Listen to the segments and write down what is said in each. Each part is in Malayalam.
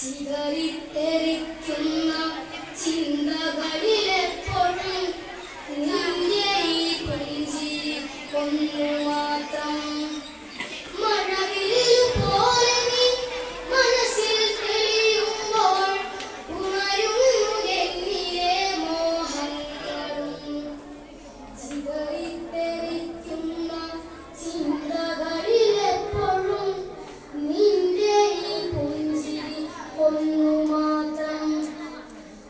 ചിതറിത്തെറിക്കുന്ന ചിന്തകളിലെപ്പോഴും നിന്റെ ഈ പുഞ്ചിരി ഒന്നു മാത്രം. മഴവില്ല് പോലെ നീ മനസ്സിൽ തെളിയുമ്പോൾ ഉണരുന്നു എന്നിലെ മോഹങ്ങളും. ചിതറിത്തെറിക്കുന്ന ചിന്തകളിലെപ്പോഴും നിന്റെ ഈ പുഞ്ചിരി ഒന്നു മാത്രം.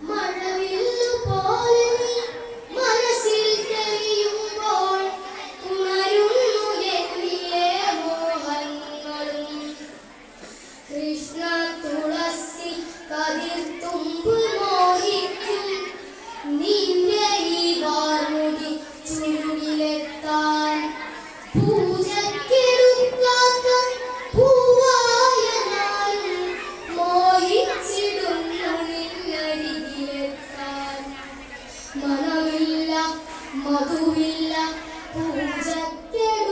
മഴവില്ലു പോലെ നീ മനസ്സിൽ തെളിയുമ്പോൾ ഉണരുന്നു എന്നിലെ മോഹങ്ങളും. കൃഷ്ണ തുളസി കതിർത്തുമ്പ് മോഹിക്കും നിന്റെ ഈ വാർമുടി ചുരുളിലെത്താൻ. പൂജക്കെടുക്കാത്ത പൂവായ ഞാനും മോഹിച്ചിടുന്നു നിന്നരികിലെത്താൻ. മണമില്ല മധുവില്ല പൂജക്കെടുക്കാത്ത